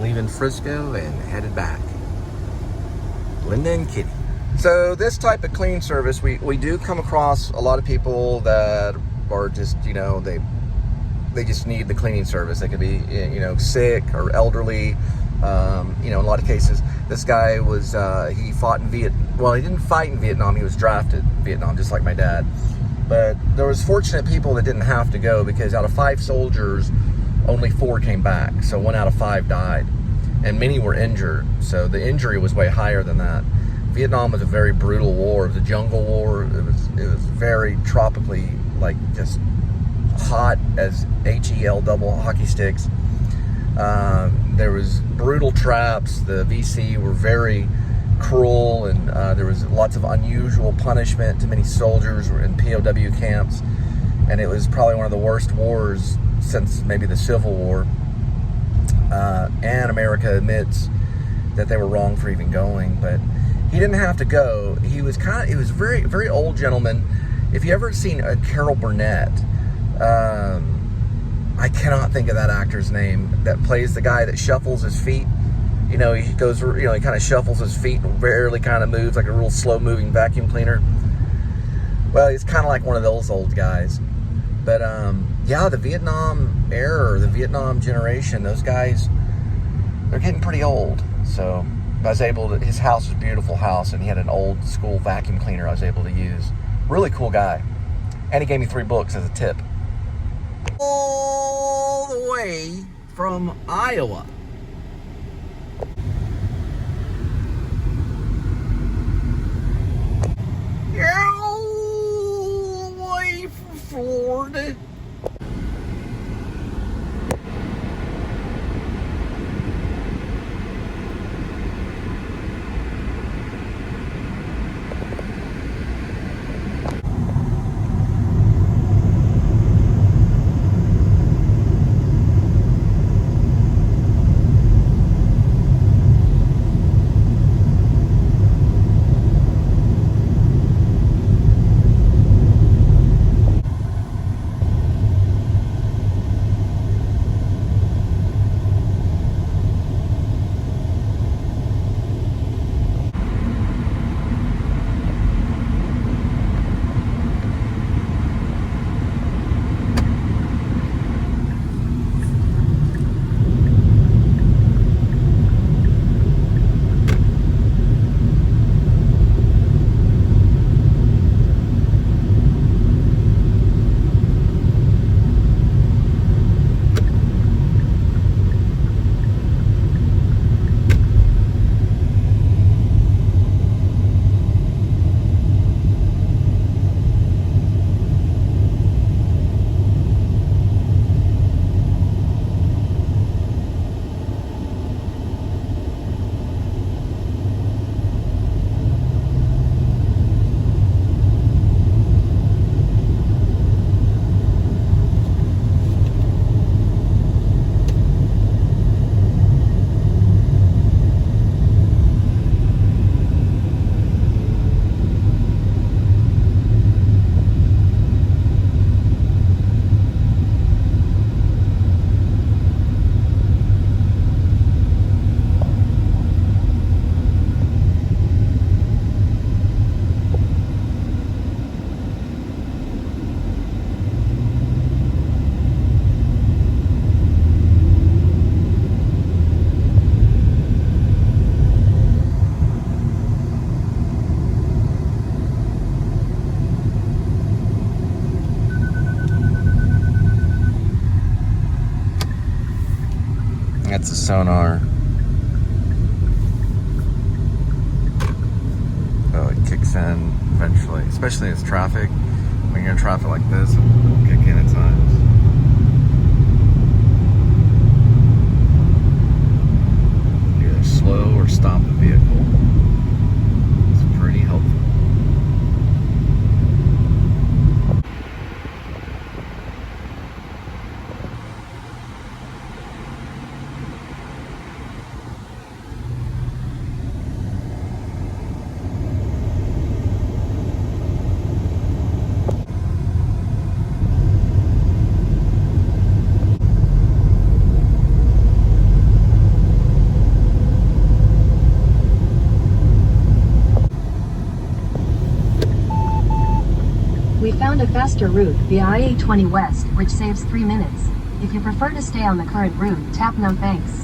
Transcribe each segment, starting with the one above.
leaving Frisco and headed back. Linda and Kitty. So this type of cleaning service, we do come across a lot of people that are just, you know, they just need the cleaning service. They could be, you know, sick or elderly. You know, in a lot of cases, this guy was, he fought in Vietnam. Well, he didn't fight in Vietnam. He was drafted in Vietnam, just like my dad. But there was fortunate people that didn't have to go, because out of 5 soldiers, only 4 came back. So 1 out of 5 died, and many were injured. So the injury was way higher than that. Vietnam was a very brutal war. It was a jungle war. It was very tropically, like, just hot as HEL double hockey sticks. There was brutal traps. The VC were very cruel, and there was lots of unusual punishment to many soldiers in POW camps, and it was probably one of the worst wars since maybe the Civil War. And America admits that they were wrong for even going, but he didn't have to go. He was very, very old gentleman. If you ever seen Carol Burnett, I cannot think of that actor's name, that plays the guy that shuffles his feet. You know, he goes, you know, he kind of shuffles his feet and barely kind of moves, like a real slow-moving vacuum cleaner. Well, he's kind of like one of those old guys. But, yeah, the Vietnam era, the Vietnam generation, those guys, they're getting pretty old. So I was able to, his house was a beautiful house, and he had an old school vacuum cleaner I was able to use. Really cool guy. And he gave me 3 books as a tip. All the way from Iowa. All the way from Florida. That's a sonar. Oh, it kicks in eventually, especially in traffic. When you're in traffic like this, it'll kick in at times. You either slow or stop the vehicle. It's pretty helpful. found a faster route via I-820 West, which saves 3 minutes. If you prefer to stay on the current route, tap no thanks.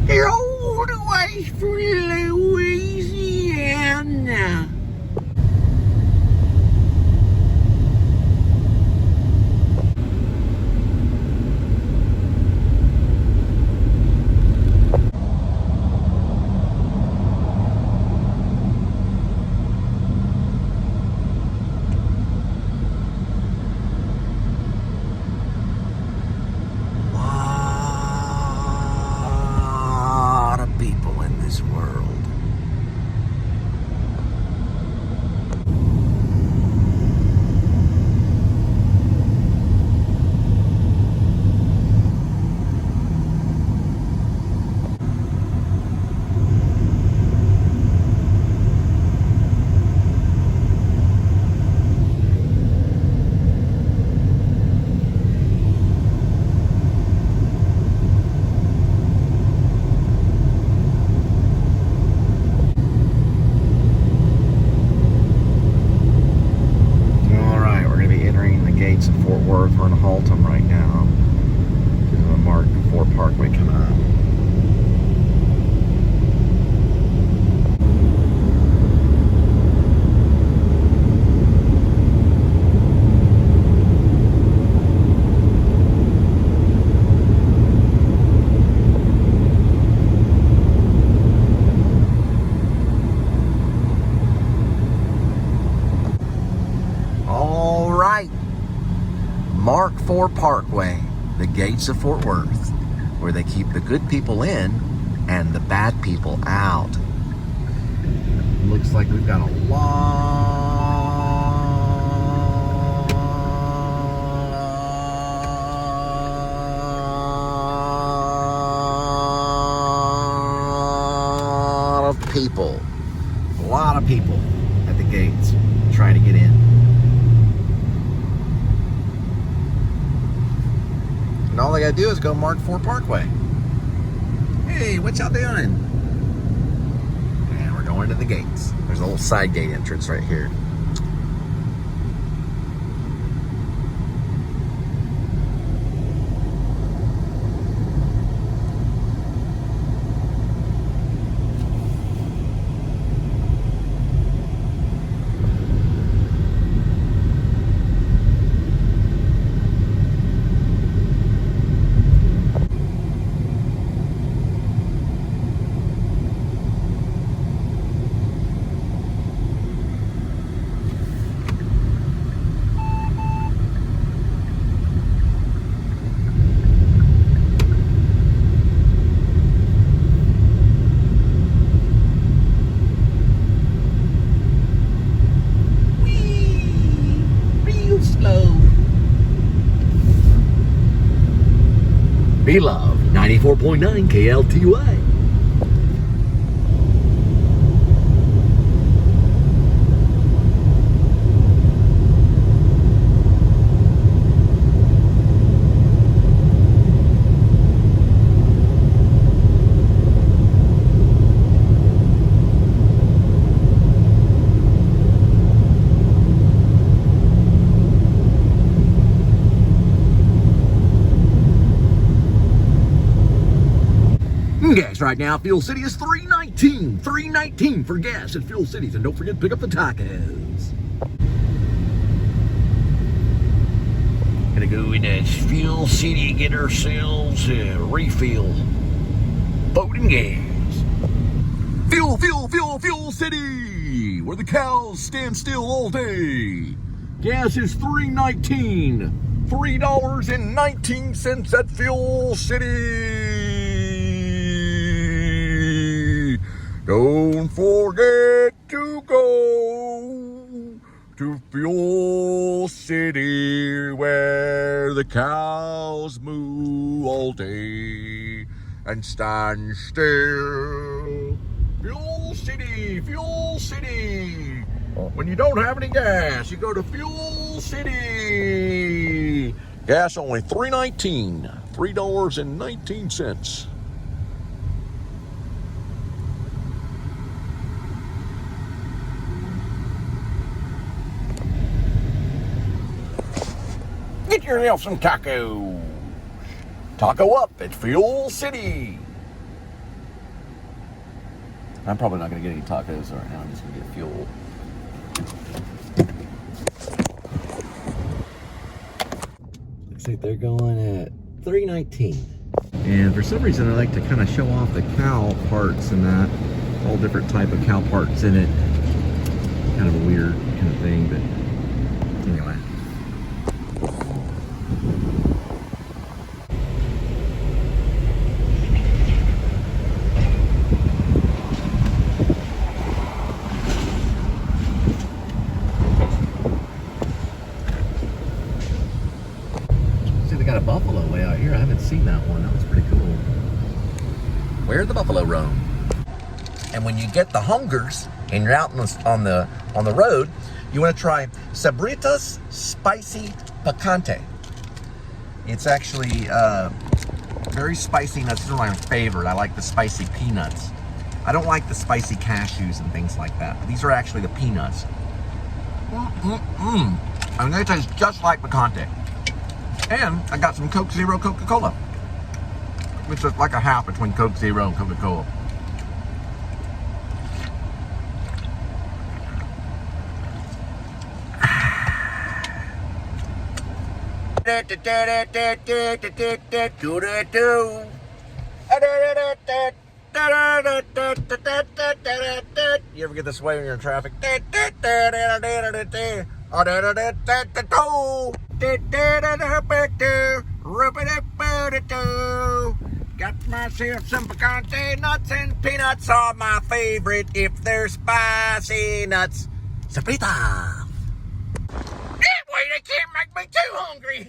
You're all the way from Louisiana. Lot of people in this world. Gates of Fort Worth. We're in Haltom right now. There's a Mark IV Parkway coming up. All right. Mark IV Parkway, the gates of Fort Worth, where they keep the good people in and the bad people out. Looks like we've got a lot of people. A lot of people at the gates trying to get in. And all they gotta do is go Mark IV Parkway. Hey, what y'all doing? And we're going to the gates. There's a little side gate entrance right here. Beloved 94.9 KLTY. Gas right now, Fuel City is $3.19 for gas at Fuel Cities, and don't forget to pick up the tacos. Gonna go in that Fuel City and get ourselves a refill. Boating gas. Fuel City, where the cows stand still all day. Gas is $3.19. $3.19 at Fuel City. Don't forget to go cows moo all day and stand still. Fuel City, Fuel City. When you don't have any gas, you go to Fuel City. Gas only $3.19, $3.19. Get yourself some tacos. Taco up at Fuel City. I'm probably not going to get any tacos right now. I'm just going to get fuel. Looks like they're going at $3.19. And for some reason, I like to kind of show off the cow parts and that. All different type of cow parts in it. Kind of a weird kind of thing, but anyway. Got a buffalo way out here. I haven't seen that one. That was pretty cool. Where the buffalo roam. And when you get the hungers and you're out on the road, you want to try Sabritas Spicy Picante. It's actually very spicy nuts. These are my favorite. I like the spicy peanuts. I don't like the spicy cashews and things like that. But these are actually the peanuts. I mean, they taste just like picante. And I got some Coke Zero Coca-Cola. It's just like a half between Coke Zero and Coca-Cola. You ever get this way when you're in traffic? Got myself some picante nuts, and peanuts are my favorite if they're spicy nuts. Sabrita! Wait, they can't make me too hungry.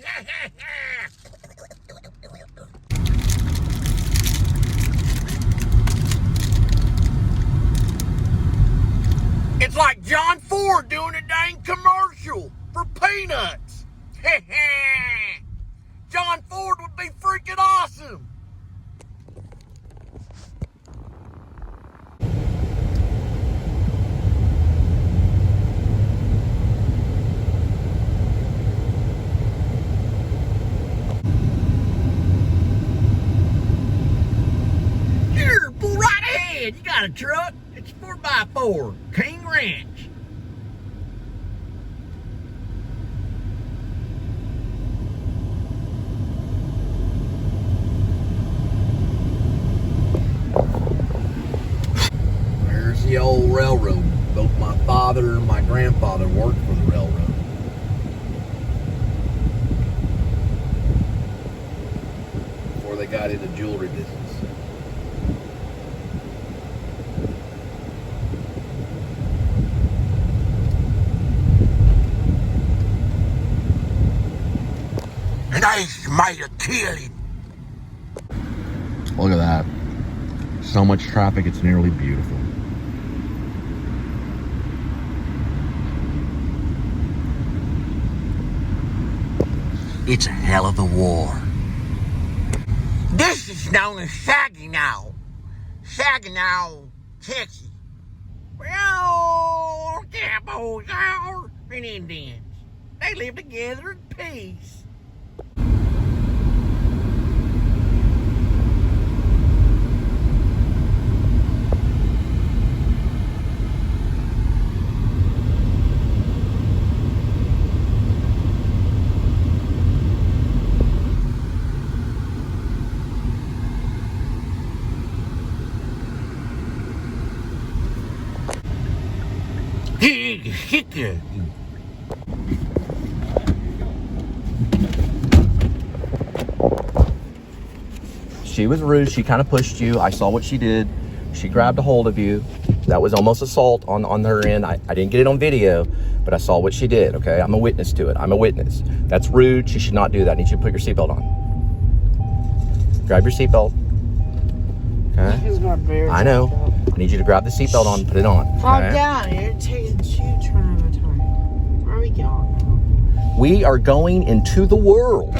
It's like John Ford doing a dang commercial for peanuts. John Ford would be freaking awesome. Here, pull right ahead. You got a truck? It's 4x4, King Ranch. There's the old railroad. Both my father and my grandfather worked for the railroad. Before they got into jewelry business. And I might have killed him. Look at that. So much traffic, it's nearly beautiful. It's a hell of a war. This is known as Saginaw. Saginaw, Texas. Well, cowboys are and Indians. They live together in peace. She was rude. She kind of pushed you. I saw what she did. She grabbed a hold of you. That was almost assault on her end. I didn't get it on video, but I saw what she did, okay? I'm a witness to it. I'm a witness. That's rude. She should not do that. I need you to put your seatbelt on. Grab your seatbelt. Okay? I know. I need you to grab the seatbelt on and put it on. Calm okay? down. You're taking 2 turns at a time. Where are we going? We are going into the world.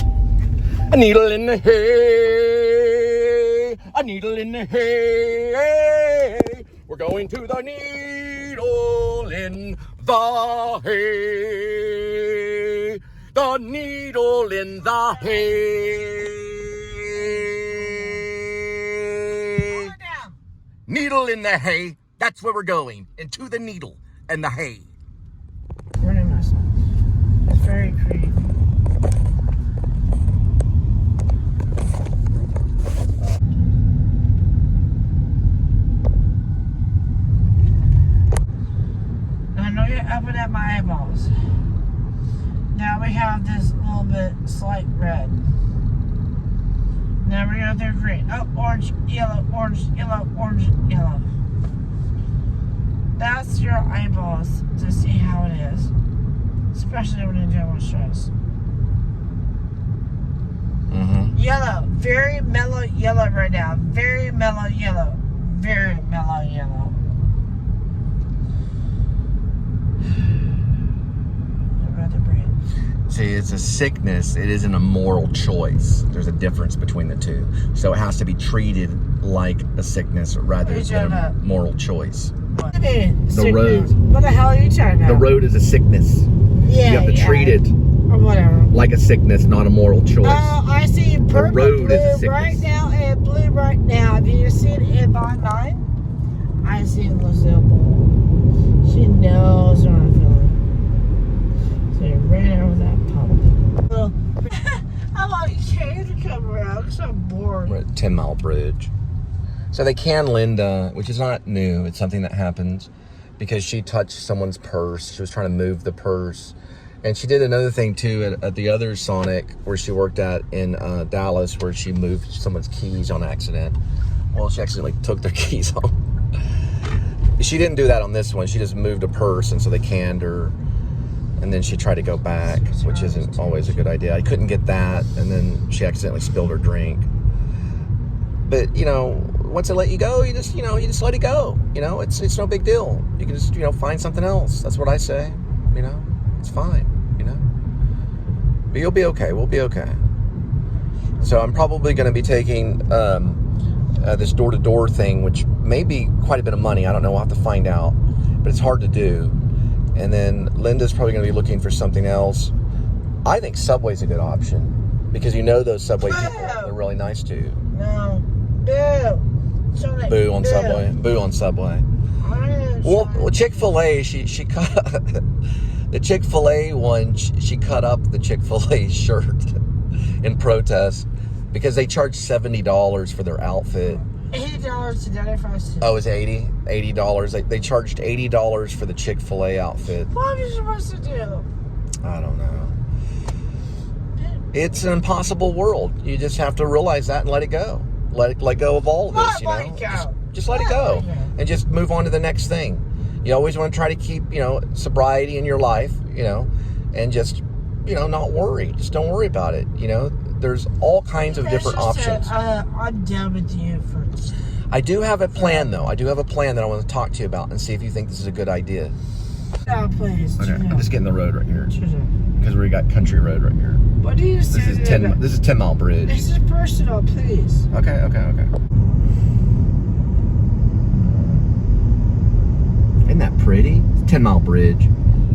A needle in the hay. A needle in the hay. We're going to the needle in the hay. The needle in the hay. Needle in the hay. That's where we're going. Into the needle and the hay. Pretty much. It's very creepy. I know you're up at my eyeballs. Now we have this little bit slight red. Now we're going through green. Oh, orange, yellow, orange, yellow, orange, yellow. That's your eyeballs to see how it is. Especially when you're dealing with stress. Yellow. Very mellow yellow right now. Very mellow yellow. Very mellow yellow. See, it's a sickness. It isn't a moral choice. There's a difference between the two. So it has to be treated like a sickness rather than a moral choice. The road. What the hell are you talking about? The road is a sickness. Yeah, you have to treat it or whatever. like a sickness, not a moral choice. I see purple, road is a blue right sickness. now, and blue right now. Have you seen it on 9? I see Lucille Ball. She knows what I'm feeling. So you ran over that pump. Well, I want Kay to come around because I'm bored. We're at 10 Mile Bridge. So they can Linda, which is not new. It's something that happens because she touched someone's purse. She was trying to move the purse. And she did another thing too at the other Sonic where she worked at in Dallas, where she moved someone's keys on accident. Well, she accidentally took their keys home. She didn't do that on this one. She just moved a purse, and so they canned her. And then she tried to go back, which isn't always a good idea. I couldn't get that, and then she accidentally spilled her drink. But, you know, once they let you go, you just let it go. You know, it's no big deal. You can just, find something else. That's what I say. It's fine, But you'll be okay. We'll be okay. So I'm probably going to be taking this door-to-door thing, which may be quite a bit of money. I don't know. We'll have to find out. But it's hard to do. And then Linda's probably going to be looking for something else. I think Subway's a good option. Because those Subway people, they're really nice to you. No. Boo. Boo on Subway. Boo on Subway. Well, Chick-fil-A, she cut the Chick-fil-A one. She cut up the Chick-fil-A shirt in protest because they charge $70 for their outfit. $80 to 95 cents. Oh, it's $80. They charged $80 for the Chick-fil-A outfit. What are you supposed to do? I don't know. It's an impossible world. You just have to realize that and let it go. Let go of all of this. Let it go. Just let it go, and just move on to the next thing. You always want to try to keep, sobriety in your life, and just, not worry. Just don't worry about it. There's all kinds of different options. I'm done with you first. I do have a plan, though. I do have a plan that I want to talk to you about and see if you think this is a good idea. No, please. Okay, I'm just getting the road right here. Choose it. Because we got country road right here. What do you say? This is 10 Mile Bridge. This is personal, please. Okay. Isn't that pretty? It's 10 Mile Bridge.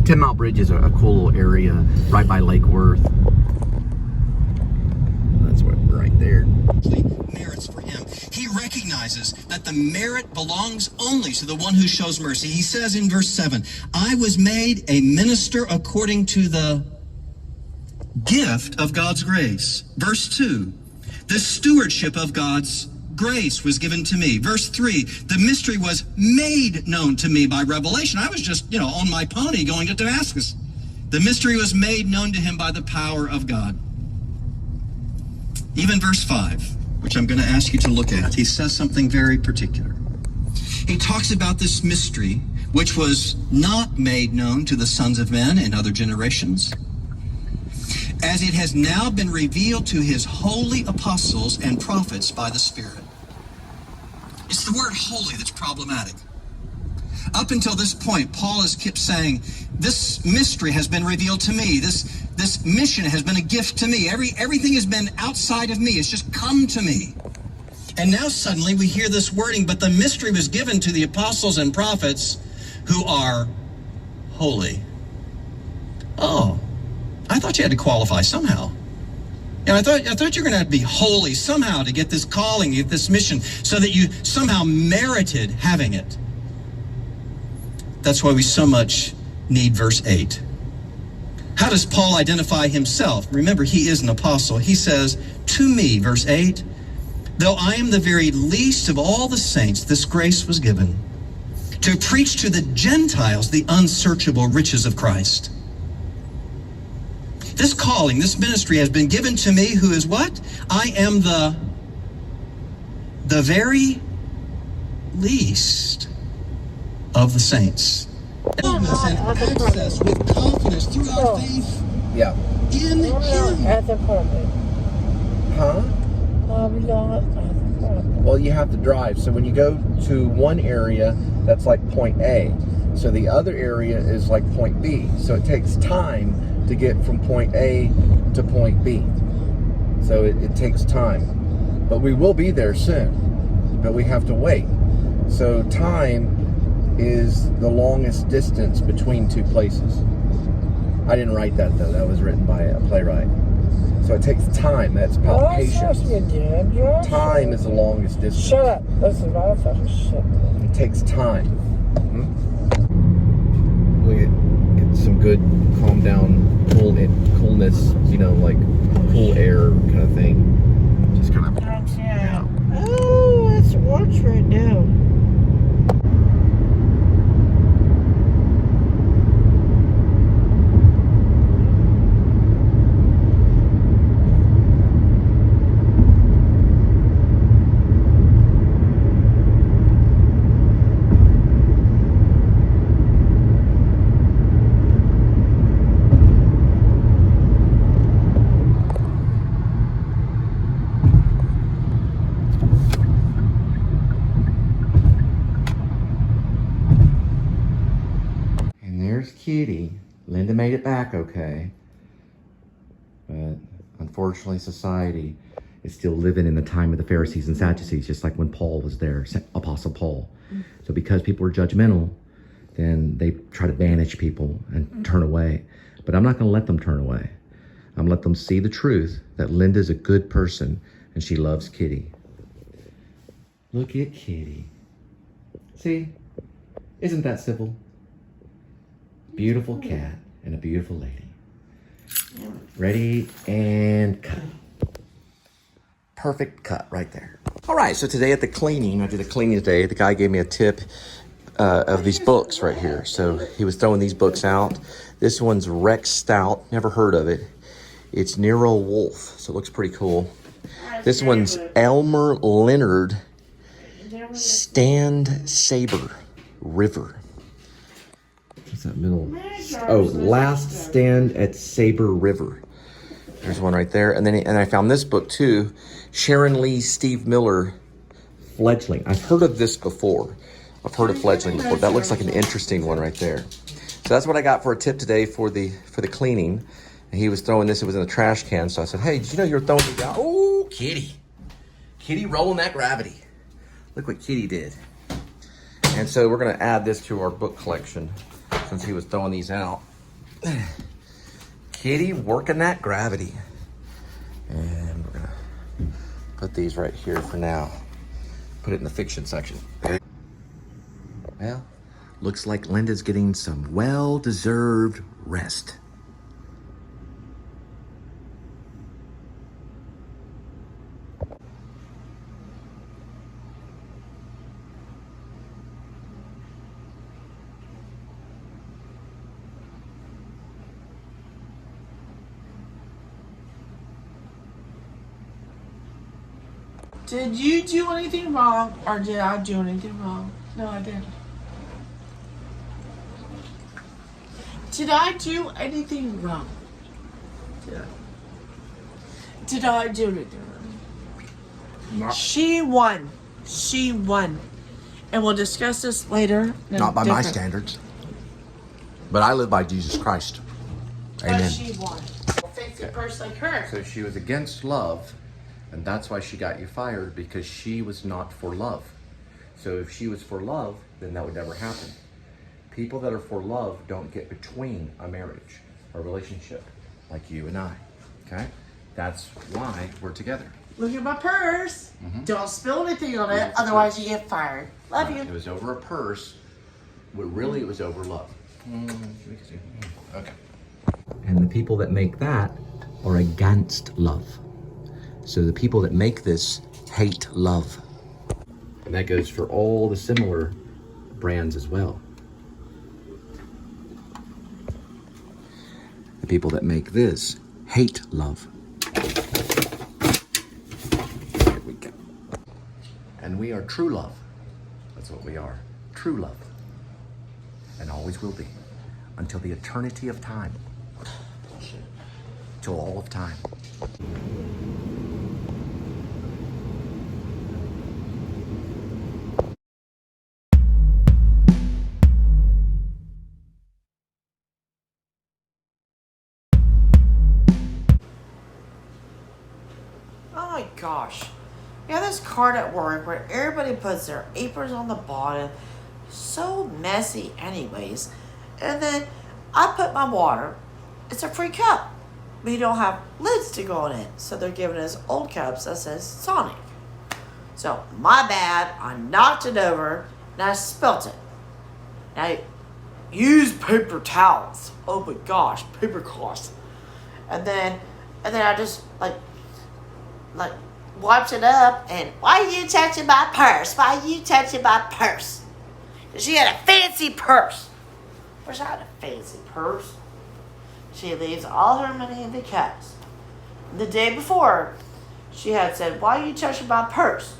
10 Mile Bridge is a cool little area right by Lake Worth. That's right there. Merits for him. He recognizes that the merit belongs only to the one who shows mercy. He says in verse 7, I was made a minister according to the gift of God's grace. Verse 2, the stewardship of God's grace was given to me. Verse 3, the mystery was made known to me by revelation. I was just, on my pony going to Damascus. The mystery was made known to him by the power of God. Even verse 5, which I'm going to ask you to look at, he says something very particular. He talks about this mystery, which was not made known to the sons of men in other generations, as it has now been revealed to his holy apostles and prophets by the Spirit. It's the word holy that's problematic. Up until this point, Paul has kept saying, this mystery has been revealed to me. This mission has been a gift to me. Everything has been outside of me. It's just come to me. And now suddenly we hear this wording, but the mystery was given to the apostles and prophets who are holy. Oh, I thought you had to qualify somehow. Yeah, I thought you were going to have to be holy somehow to get this calling, get this mission, so that you somehow merited having it. That's why we so much need verse 8. How does Paul identify himself? Remember, he is an apostle. He says, to me, verse 8, though I am the very least of all the saints, this grace was given, to preach to the Gentiles the unsearchable riches of Christ. This calling, this ministry has been given to me who is what? I am the very least of the saints. And access with confidence through our faith Yeah. in Him. At the apartment. Huh? I'm not at the apartment. Well, you have to drive. So when you go to one area, that's like point A. So the other area is like point B. So it takes time to get from point A to point B. So it takes time. But we will be there soon. But we have to wait. So time is the longest distance between two places. I didn't write that though. That was written by a playwright. So it takes time. That's about patience. Time is the longest distance. Shut up. Listen, I fucking shit. It takes time. We get some good calm down coolness, you know, like cool air kind of thing. Just kind of. Yeah. Oh, it's watch right now. Kitty. Linda made it back okay. But unfortunately, society is still living in the time of the Pharisees and Sadducees, just like when Paul was there, Apostle Paul. So because people are judgmental, then they try to banish people and turn away. But I'm not going to let them turn away. I'm going to let them see the truth that Linda's a good person and she loves Kitty. Look at Kitty. See? Isn't that simple? Beautiful cat and a beautiful lady. Ready and cut. Perfect cut right there. All right, so today at the cleaning, I did a cleaning today. The guy gave me a tip of these books right here. So he was throwing these books out. This one's Rex Stout, never heard of it. It's Nero Wolf, so it looks pretty cool. This one's Elmer Leonard Stand Saber River. What's that middle? Oh, Last Stand at Saber River. There's one right there. And then I found this book too, Sharon Lee Steve Miller Fledgling. I've heard of this before. I've heard of Fledgling before. That looks like an interesting one right there. So that's what I got for a tip today for the cleaning. And he was throwing this, it was in a trash can. So I said, hey, did you know you were throwing it down? Oh, Kitty. Kitty rolling that gravity. Look what Kitty did. And so we're gonna add this to our book collection since he was throwing these out. Kitty working that gravity. And we're gonna put these right here for now. Put it in the fiction section. Well, looks like Linda's getting some well-deserved rest. Did you do anything wrong, or did I do anything wrong? No, I didn't. Did I do anything wrong? Did I do anything wrong? She won. She won. And we'll discuss this later. Not by my standards. But I live by Jesus Christ. Amen. But she won. Fix a person like her. So she was against love, and that's why she got you fired, because she was not for love. So if she was for love, then that would never happen. People that are for love don't get between a marriage, a relationship, like you and I, okay? That's why we're together. Look at my purse. Don't spill anything on it, otherwise you get fired. Love you. It was over a purse, but really it was over love. Okay. And the people that make that are against love. So the people that make this hate love. And that goes for all the similar brands as well. The people that make this hate love. Here we go. And we are true love. That's what we are. True love. And always will be. Until the eternity of time. Till all of time. Oh my gosh. You have this card at work where everybody puts their aprons on the bottom. So messy anyways. And then I put my water. It's a free cup. We don't have lids to go on it. So they're giving us old cups that says Sonic. So my bad. I knocked it over and I spilt it. Now use paper towels. Oh my gosh, paper cloths. And then I just like wiped it up, and why are you touching my purse? Why are you touching my purse? Because she had a fancy purse. Wish I had a fancy purse. She leaves all her money in the cups. The day before, she had said, why are you touching my purse?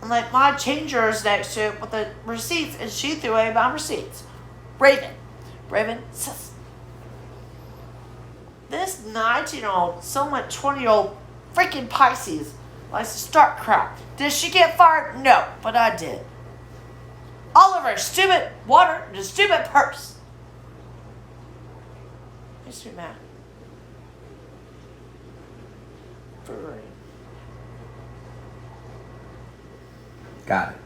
And like my changer is next to it with the receipts, and she threw away my receipts. Raven says, this 19-year-old, somewhat 20-year-old freaking Pisces likes to start crap. Did she get fired? No, but I did. All of her stupid water and a stupid purse. Makes me mad. For real. Got it.